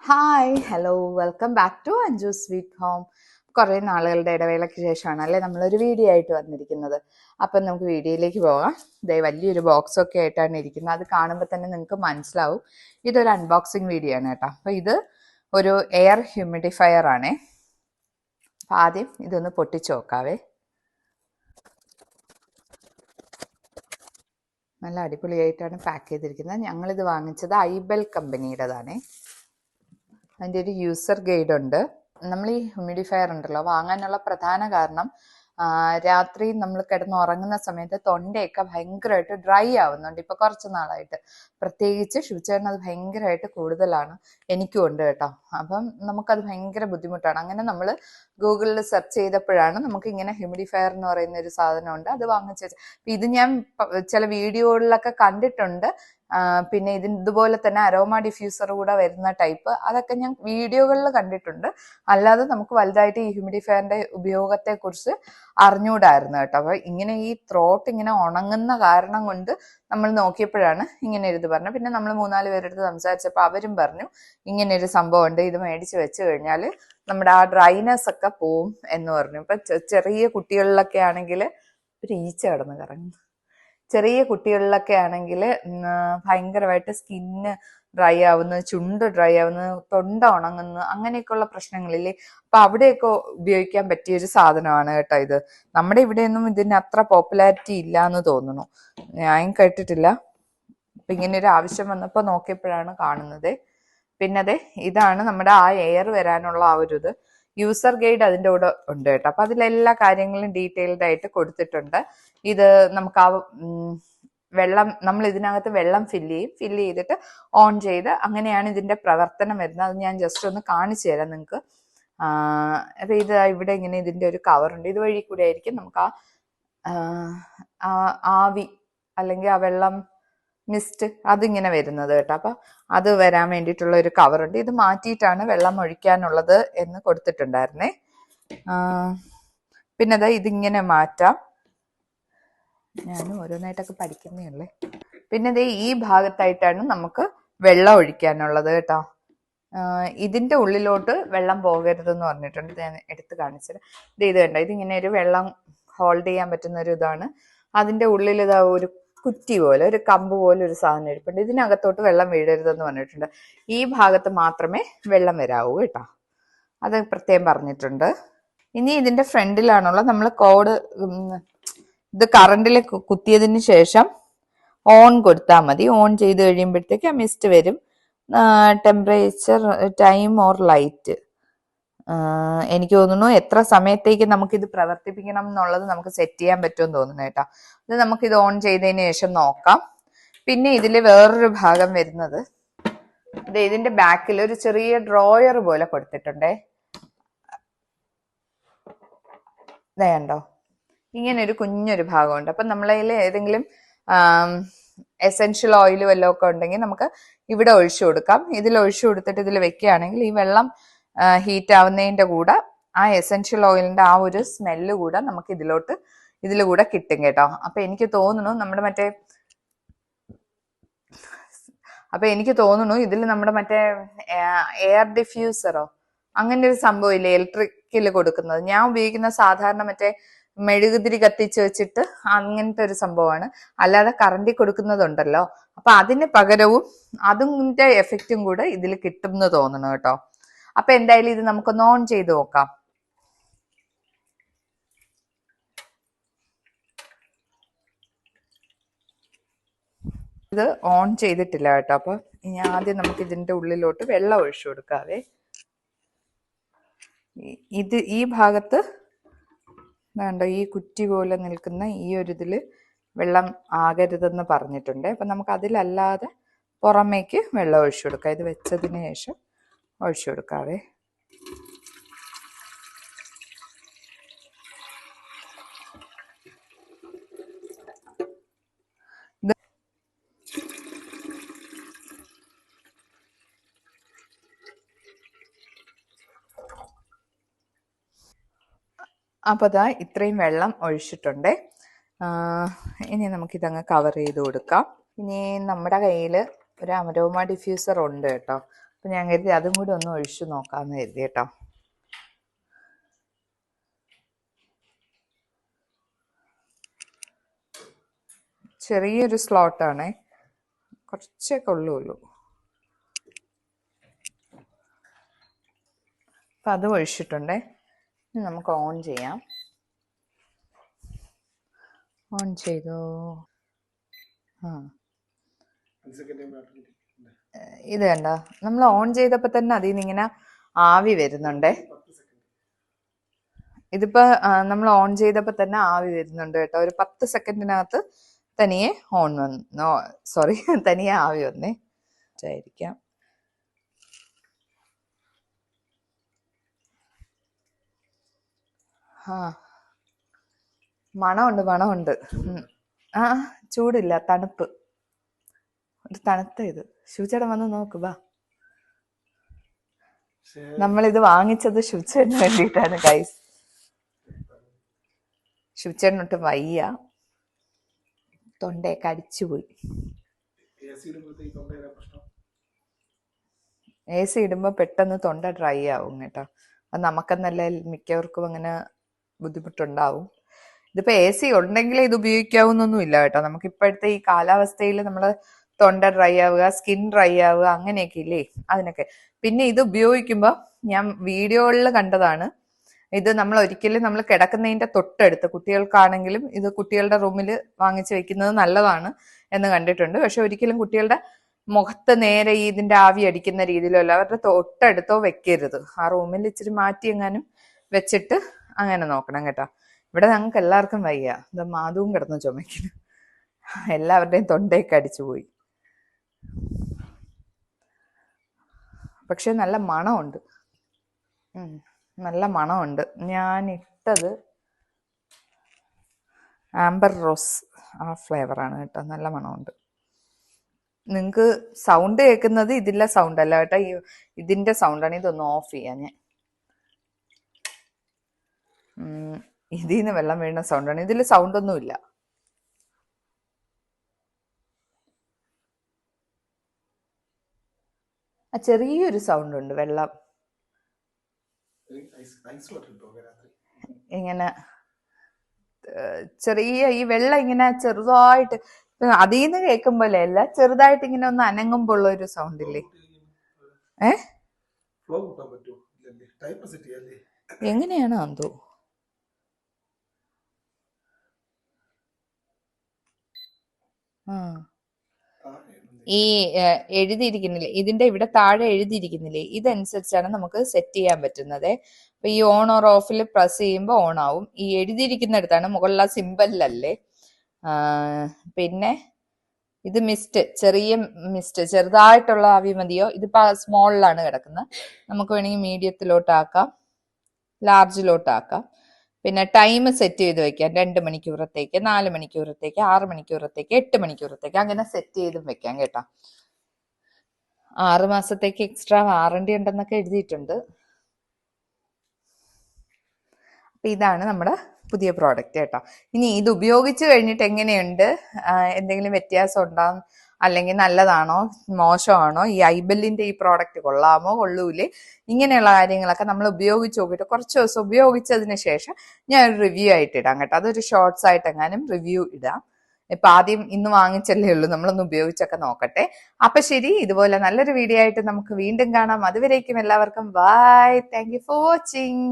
Hi hello welcome back to Anju sweet home. കുറേ നാളുകളുടെ ഇടവേളയ്ക്ക് ശേഷമാണ് അല്ലേ നമ്മളൊരു വീഡിയോ ആയിട്ട് വന്നിരിക്കുന്നത്. അപ്പം നമുക്ക് വീഡിയോയിലേക്ക് പോകാം. ഇതേ വലിയൊരു ബോക്സൊക്കെ ആയിട്ടാണ് ഇരിക്കുന്നത്. അത് കാണുമ്പോൾ തന്നെ നിങ്ങൾക്ക് മനസ്സിലാവും ഇതൊരു അൺബോക്സിങ് വീഡിയോ ആണ് കേട്ടോ. അപ്പോൾ ഇത് ഒരു എയർ ഹ്യൂമിഡിഫയർ ആണേ. അപ്പം ആദ്യം ഇതൊന്ന് പൊട്ടിച്ച് നോക്കാവേ. നല്ല അടിപൊളിയായിട്ടാണ് പാക്ക് ചെയ്തിരിക്കുന്നത്. ഞങ്ങളിത് വാങ്ങിച്ചത് ഐബെൽ കമ്പനിയുടേതാണേ. അതിൻ്റെ ഒരു യൂസർ ഗൈഡ് ഉണ്ട്. നമ്മൾ ഈ ഹ്യൂമിഡിഫയർ ഉണ്ടല്ലോ വാങ്ങാനുള്ള പ്രധാന കാരണം രാത്രി നമ്മൾ കിടന്നുറങ്ങുന്ന സമയത്ത് തൊണ്ടയൊക്കെ ഭയങ്കരമായിട്ട് ഡ്രൈ ആവുന്നുണ്ട് ഇപ്പോൾ കുറച്ച് നാളായിട്ട്. പ്രത്യേകിച്ച് ശുചിചേട്ടൻ അത് ഭയങ്കരമായിട്ട് കൂടുതലാണ്, എനിക്കും ഉണ്ട് കേട്ടോ. അപ്പം നമുക്കത് ഭയങ്കര ബുദ്ധിമുട്ടാണ്. അങ്ങനെ നമ്മൾ ഗൂഗിളിൽ സെർച്ച് ചെയ്തപ്പോഴാണ് നമുക്ക് ഇങ്ങനെ ഹ്യൂമിഡിഫയർ എന്ന് പറയുന്ന ഒരു സാധനമുണ്ട്, അത് വാങ്ങിച്ചു. ഇത് ഞാൻ ചില വീഡിയോകളിലൊക്കെ കണ്ടിട്ടുണ്ട്. പിന്നെ ഇതുപോലെ തന്നെ അരോമ ഡിഫ്യൂസർ കൂടെ വരുന്ന ടൈപ്പ്, അതൊക്കെ ഞാൻ വീഡിയോകളിൽ കണ്ടിട്ടുണ്ട്. അല്ലാതെ നമുക്ക് വലുതായിട്ട് ഈ ഹ്യൂമിഡിഫയറിന്റെ ഉപയോഗത്തെക്കുറിച്ച് അറിഞ്ഞുകൂടായിരുന്നു കേട്ടോ. അപ്പോൾ ഇങ്ങനെ ഈ ത്രോട്ട് ഇങ്ങനെ ഉണങ്ങുന്ന കാരണം കൊണ്ട് നമ്മൾ നോക്കിയപ്പോഴാണ് ഇങ്ങനെ ഒരു ഇത് പറഞ്ഞത്. പിന്നെ നമ്മൾ 3-4 പേരെടുത്ത് സംസാരിച്ചപ്പോൾ അവരും പറഞ്ഞു ഇങ്ങനെ ഒരു സംഭവം ഉണ്ട്, ഇത് മേടിച്ച് വെച്ച് കഴിഞ്ഞാൽ നമ്മുടെ ആ ഡ്രൈനെസ് ഒക്കെ പോവും എന്ന് പറഞ്ഞു. ഇപ്പൊ ചെറിയ കുട്ടികളിലൊക്കെ ആണെങ്കിൽ ഒരു ഈച്ച കിടന്ന് കറങ്ങുന്നു. ചെറിയ കുട്ടികളിലൊക്കെ ആണെങ്കിൽ ഭയങ്കരമായിട്ട് സ്കിന്ന് ഡ്രൈ ആവുന്നു, ചുണ്ട് ഡ്രൈ ആവുന്നു, തൊണ്ട ഉണങ്ങുന്നു, അങ്ങനെയൊക്കെയുള്ള പ്രശ്നങ്ങളില്ലേ. അപ്പൊ അവിടെയൊക്കെ ഉപയോഗിക്കാൻ പറ്റിയ ഒരു സാധനമാണ് കേട്ടോ ഇത്. നമ്മുടെ ഇവിടെയൊന്നും ഇതിന് അത്ര പോപ്പുലാരിറ്റി ഇല്ല എന്ന് തോന്നുന്നു, ഞാൻ കേട്ടിട്ടില്ല. അപ്പൊ ഇങ്ങനെ ഒരു ആവശ്യം വന്നപ്പോൾ നോക്കിയപ്പോഴാണ് കാണുന്നത്. പിന്നെ അതെ, ഇതാണ് നമ്മുടെ ആ എയർ വരാനുള്ള ആ ഒരു ഇത്. യൂസർ ഗൈഡ് അതിൻ്റെ കൂടെ ഉണ്ട് കേട്ടോ. അപ്പൊ അതിലെല്ലാ കാര്യങ്ങളും ഡീറ്റെയിൽഡ് ആയിട്ട് കൊടുത്തിട്ടുണ്ട്. ഇത് നമുക്ക് ആ വെള്ളം, നമ്മൾ ഇതിനകത്ത് വെള്ളം ഫില്ല് ചെയ്തിട്ട് ഓൺ ചെയ്ത് അങ്ങനെയാണ് ഇതിന്റെ പ്രവർത്തനം വരുന്നത്. അത് ഞാൻ ജസ്റ്റ് ഒന്ന് കാണിച്ചു തരാം നിങ്ങൾക്ക്. അപ്പൊ ഇത് ഇവിടെ ഇങ്ങനെ ഇതിന്റെ ഒരു കവറുണ്ട്. ഇതുവഴി കൂടെ ആയിരിക്കും നമുക്ക് ആ ആവി അല്ലെങ്കിൽ ആ വെള്ളം മിസ്റ്റ് അതിങ്ങനെ വരുന്നത് കേട്ടോ. അപ്പൊ അത് വരാൻ വേണ്ടിയിട്ടുള്ള ഒരു കവറുണ്ട്. ഇത് മാറ്റിയിട്ടാണ് വെള്ളം ഒഴിക്കാനുള്ളത് എന്ന് കൊടുത്തിട്ടുണ്ടായിരുന്നേ. പിന്നെ അതാ ഇതിങ്ങനെ മാറ്റാം. ഞാൻ ഓരോന്നായിട്ടൊക്കെ പഠിക്കുന്നേ ഉള്ളേ. പിന്നെ ദേ ഈ ഭാഗത്തായിട്ടാണ് നമുക്ക് വെള്ളം ഒഴിക്കാനുള്ളത് കേട്ടോ. ഇതിന്റെ ഉള്ളിലോട്ട് വെള്ളം പോകരുതെന്ന് പറഞ്ഞിട്ടുണ്ട്. ഞാൻ എടുത്ത് കാണിച്ചത് ഇത് കണ്ടോ, ഇതിങ്ങനെ ഒരു വെള്ളം ഹോൾഡ് ചെയ്യാൻ പറ്റുന്ന ഒരു ഇതാണ്. അതിന്റെ ഉള്ളിൽ ഇതാ ഒരു കുറ്റി പോലെ, ഒരു കമ്പ് പോലെ ഒരു സാധനം ഇരിപ്പുണ്ട്. ഇതിനകത്തോട്ട് വെള്ളം വീഴരുതെന്ന് പറഞ്ഞിട്ടുണ്ട്. ഈ ഭാഗത്ത് മാത്രമേ വെള്ളം വരാവൂ കേട്ടോ, അത് പ്രത്യേകം പറഞ്ഞിട്ടുണ്ട്. ഇനി ഇതിന്റെ ഫ്രണ്ടിലാണുള്ള നമ്മൾ കോഡ്, ഇത് കറണ്ടിൽ കുത്തിയതിന് ശേഷം ഓൺ കൊടുത്താൽ മതി. ഓൺ ചെയ്ത് കഴിയുമ്പോഴത്തേക്ക് ആ മിസ്റ്റ് വരും. ടെമ്പറേച്ചർ, ടൈം ഓർ ലൈറ്റ്, എനിക്ക് തോന്നുന്നു എത്ര സമയത്തേക്ക് നമുക്കിത് പ്രവർത്തിപ്പിക്കണം എന്നുള്ളത് നമുക്ക് സെറ്റ് ചെയ്യാൻ പറ്റുമെന്ന് തോന്നുന്നു കേട്ടോ. ഇത് നമുക്കിത് ഓൺ ചെയ്തതിന് ശേഷം നോക്കാം. പിന്നെ ഇതിൽ വേറൊരു ഭാഗം വരുന്നത്, ഇതിന്റെ ബാക്കിൽ ഒരു ചെറിയ ഡ്രോയർ പോലെ കൊടുത്തിട്ടുണ്ടേ. ഇതേണ്ടോ, ഇങ്ങനെ ഒരു കുഞ്ഞൊരു ഭാഗമുണ്ട്. അപ്പൊ നമ്മളതിൽ ഏതെങ്കിലും എസെൻഷ്യൽ ഓയിൽ വല്ലതും ഒക്കെ ഉണ്ടെങ്കിൽ നമുക്ക് ഇവിടെ ഒഴിച്ചു കൊടുക്കാം. ഇതിൽ ഒഴിച്ചു കൊടുത്തിട്ട് ഇതിൽ വെക്കുകയാണെങ്കിൽ ഈ വെള്ളം ഹീറ്റ് ആവുന്നതിന്റെ കൂടെ ആ എസെൻഷ്യൽ ഓയിലിന്റെ ആ ഒരു സ്മെല്ല് കൂടെ നമുക്ക് ഇതിൽ കൂടെ കിട്ടും കേട്ടോ. അപ്പൊ എനിക്ക് തോന്നുന്നു ഇതിൽ നമ്മുടെ മറ്റേ എയർ ഡിഫ്യൂസറോ അങ്ങനെ ഒരു സംഭവം ഇല്ലേ ഇലക്ട്രിക്കിൽ കൊടുക്കുന്നത്. ഞാൻ ഉപയോഗിക്കുന്ന സാധാരണ മറ്റേ മെഴുകുതിരി കത്തിച്ച് വെച്ചിട്ട് അങ്ങനത്തെ ഒരു സംഭവമാണ്, അല്ലാതെ കറണ്ടി കൊടുക്കുന്നതുണ്ടല്ലോ. അപ്പൊ അതിന് പകരവും അതിന്റെ എഫക്റ്റും കൂടെ ഇതിൽ കിട്ടും എന്ന് തോന്നുന്നു കേട്ടോ. അപ്പൊ എന്തായാലും ഇത് നമുക്കൊന്ന് ഓൺ ചെയ്ത് നോക്കാം. ഇത് ഓൺ ചെയ്തിട്ടില്ല കേട്ടോ. അപ്പൊ ഇനി ആദ്യം നമുക്ക് ഇതിന്റെ ഉള്ളിലോട്ട് വെള്ളം ഒഴിച്ചു കൊടുക്കാവേ. ഈ ഭാഗത്ത് വേണ്ട, ഈ കുറ്റി പോലെ നിൽക്കുന്ന ഈ ഒരു ഇതിൽ വെള്ളം ആകരുതെന്ന് പറഞ്ഞിട്ടുണ്ട്. അപ്പൊ നമുക്ക് അതിലല്ലാതെ പുറമേക്ക് വെള്ളം ഒഴിച്ചു കൊടുക്കാം. ഇത് വെച്ചതിന് ശേഷം ഒഴിച്ചു കൊടുക്കാവേ. അപ്പോൾ ദാ ഇത്രയും വെള്ളം ഒഴിച്ചിട്ടുണ്ട്. ഇനി നമുക്കിതങ്ങ് കവർ ചെയ്ത് കൊടുക്കാം. ഇനി നമ്മുടെ കയ്യിൽ ഒരു അരോമ ഡിഫ്യൂസർ ഉണ്ട് കേട്ടോ. അപ്പം ഞാൻ കരുതി അതും കൂടി ഒന്ന് ഒഴിച്ചു നോക്കാമെന്ന് കരുതി കേട്ടോ. ചെറിയൊരു സ്ലോട്ടാണേ, കുറച്ചൊക്കെ ഉള്ളൂ. അപ്പം അത് ഒഴിച്ചിട്ടുണ്ടേ. ഇനി നമുക്ക് ഓൺ ചെയ്യാം. ഓൺ ചെയ്തു. ഇത് കണ്ട, നമ്മൾ ഓൺ ചെയ്തപ്പോൾ തന്നെ അതിൽ നിന്ന് ഇങ്ങനെ ആവി വരുന്നുണ്ടേ. ഇതിപ്പോ നമ്മൾ ഓൺ ചെയ്തപ്പോൾ തന്നെ ആവി വരുന്നുണ്ട് കേട്ടോ. ഒരു 10 സെക്കൻഡിനകത്ത് തനിയെ ഓൺ വന്നു, സോറി തനിയെ ആവി വന്നേ ആയിരിക്കാം. മണമുണ്ട്. ആ, ചൂടില്ല, തണുപ്പ്. ഒരു തണുത്ത ഇത്. ശിവചേട്ടൻ വന്ന് നോക്ക് വാ. നമ്മളിത് വാങ്ങിച്ചത് ശിവചേട്ടന് വേണ്ടിയിട്ടാണ് ഗൈസ്. ശിവചേട്ടനൊട്ട് വയ്യ, തൊണ്ടയൊക്കെ അടിച്ചുപോയി. AC ഇടുമ്പോൾ പെട്ടെന്ന് തൊണ്ട ഡ്രൈ ആവും കേട്ടോ. അത് നമുക്കെന്നല്ല, മിക്കവർക്കും അങ്ങനെ ബുദ്ധിമുട്ടുണ്ടാവും. ഇതിപ്പോൾ AC ഉണ്ടെങ്കിലേ ഇത് ഉപയോഗിക്കാവുന്നൊന്നും ഇല്ല കേട്ടോ. നമുക്ക് ഇപ്പോഴത്തെ ഈ കാലാവസ്ഥയിൽ നമ്മൾ തൊണ്ട ഡ്രൈ ആവുക, സ്കിൻ ഡ്രൈ ആവുക, അങ്ങനെയൊക്കെ ഇല്ലേ, അതിനൊക്കെ. പിന്നെ ഇത് ഉപയോഗിക്കുമ്പോൾ ഞാൻ വീഡിയോകളിൽ കണ്ടതാണ്, ഇത് നമ്മൾ ഒരിക്കലും നമ്മൾ കിടക്കുന്നതിൻ്റെ തൊട്ടടുത്ത്, കുട്ടികൾക്കാണെങ്കിലും ഇത് കുട്ടികളുടെ റൂമിൽ വാങ്ങിച്ച് വെക്കുന്നത് നല്ലതാണ് എന്ന് കണ്ടിട്ടുണ്ട്. പക്ഷെ ഒരിക്കലും കുട്ടികളുടെ മുഖത്ത് നേരെ ഇതിന്റെ ആവി അടിക്കുന്ന രീതിയിലോ അല്ല, അവരുടെ തൊട്ടടുത്തോ വെക്കരുത്. ആ റൂമിൽ ഇച്ചിരി മാറ്റി എങ്ങാനും വെച്ചിട്ട് അങ്ങനെ നോക്കണം കേട്ടോ. ഇവിടെ ഞങ്ങൾക്ക് എല്ലാവർക്കും വയ്യ. ഇത് മാധവും കിടന്ന് ചുമയ്ക്കുന്നു. എല്ലാവരുടെയും തൊണ്ടയൊക്കെ അടിച്ചു പോയി. പക്ഷെ നല്ല മണമുണ്ട്, നല്ല മണമുണ്ട്. ഞാൻ ഇട്ടത് ആംബർ റോസ് ആ ഫ്ലേവറാണ് കേട്ടോ. നല്ല മണമുണ്ട്. നിങ്ങൾക്ക് സൗണ്ട് കേൾക്കുന്നത് ഇതിലെ സൗണ്ട് അല്ല കേട്ടോ, ഇതിന്റെ സൗണ്ടാണ്. ഇതൊന്ന് ഓഫ് ചെയ്യാം ഞാൻ. ഇതിൽ നിന്ന് വെള്ളം വീഴുന്ന സൗണ്ടാണ്. ഇതിൽ സൗണ്ട് ഒന്നുമില്ല. ചെറിയൊരു സൗണ്ട് ഉണ്ട്, വെള്ളം ഇങ്ങനെ ചെറിയ ഈ വെള്ളം ഇങ്ങനെ ചെറുതായിട്ട് അതിൽ നിന്ന് കേൾക്കുമ്പോലെ അല്ല, ചെറുതായിട്ട് ഇങ്ങനെ ഒന്ന് അനങ്ങുമ്പോൾ ഉള്ള ഒരു സൗണ്ട് ഇല്ലേ? എങ്ങനെയാണ് എന്തോ. ഈ എഴുതിയിരിക്കുന്നില്ലേ, ഇതിന്റെ ഇവിടെ താഴെ എഴുതിയിരിക്കുന്നില്ലേ, ഇതനുസരിച്ചാണ് നമുക്ക് സെറ്റ് ചെയ്യാൻ പറ്റുന്നത്. അപ്പൊ ഈ ഓൺ ഓർ ഓഫിൽ പ്രസ് ചെയ്യുമ്പോൾ ഓൺ ആവും. ഈ എഴുതിയിരിക്കുന്നിടത്താണ്, മുകളിലെ സിമ്പലിലല്ലേ. പിന്നെ ഇത് മിസ്റ്റ്, ചെറിയ മിസ്റ്റ്, ചെറുതായിട്ടുള്ള ആവി മതിയോ. ഇതിപ്പോ സ്മോളിലാണ് കിടക്കുന്നത്. നമുക്ക് വേണമെങ്കിൽ മീഡിയത്തിലോട്ടാക്കാം, ലാർജിലോട്ടാക്കാം. പിന്നെ ടൈം സെറ്റ് ചെയ്ത് വെക്കാം. 2 മണിക്കൂറത്തേക്ക്, 4 മണിക്കൂറത്തേക്ക്, 6 മണിക്കൂറത്തേക്ക്, 8 മണിക്കൂറത്തേക്ക്, അങ്ങനെ സെറ്റ് ചെയ്തും വെക്കാം കേട്ടോ. 6 മാസത്തേക്ക് എക്സ്ട്രാ വാറണ്ടി ഉണ്ടെന്നൊക്കെ എഴുതിയിട്ടുണ്ട്. അപ്പൊ ഇതാണ് നമ്മുടെ പുതിയ പ്രോഡക്റ്റ് കേട്ടോ. ഇനി ഇത് ഉപയോഗിച്ച് കഴിഞ്ഞിട്ട് എങ്ങനെയുണ്ട്, എന്തെങ്കിലും വ്യത്യാസം ഉണ്ടാകും, അല്ലെങ്കിൽ നല്ലതാണോ മോശമാണോ, ഈ ഐബെല്ലിന്റെ ഈ പ്രോഡക്റ്റ് കൊള്ളാമോ കൊള്ളൂലേ, ഇങ്ങനെയുള്ള കാര്യങ്ങളൊക്കെ നമ്മൾ ഉപയോഗിച്ച് നോക്കിയിട്ട് കുറച്ച് ദിവസം ഉപയോഗിച്ചതിന് ശേഷം ഞാൻ ഒരു റിവ്യൂ ആയിട്ട് ഇടാം കേട്ടോ. അതൊരു ഷോർട്സ് ആയിട്ട് എങ്ങാനും റിവ്യൂ ഇടാം. ഇപ്പൊ ആദ്യം ഇന്ന് വാങ്ങിച്ചല്ലേ ഉള്ളൂ, നമ്മളൊന്ന് ഉപയോഗിച്ചൊക്കെ നോക്കട്ടെ. അപ്പൊ ശരി, ഇതുപോലെ നല്ലൊരു വീഡിയോ ആയിട്ട് നമുക്ക് വീണ്ടും കാണാം. അതുവരേക്കും എല്ലാവർക്കും bye. Thank you for watching.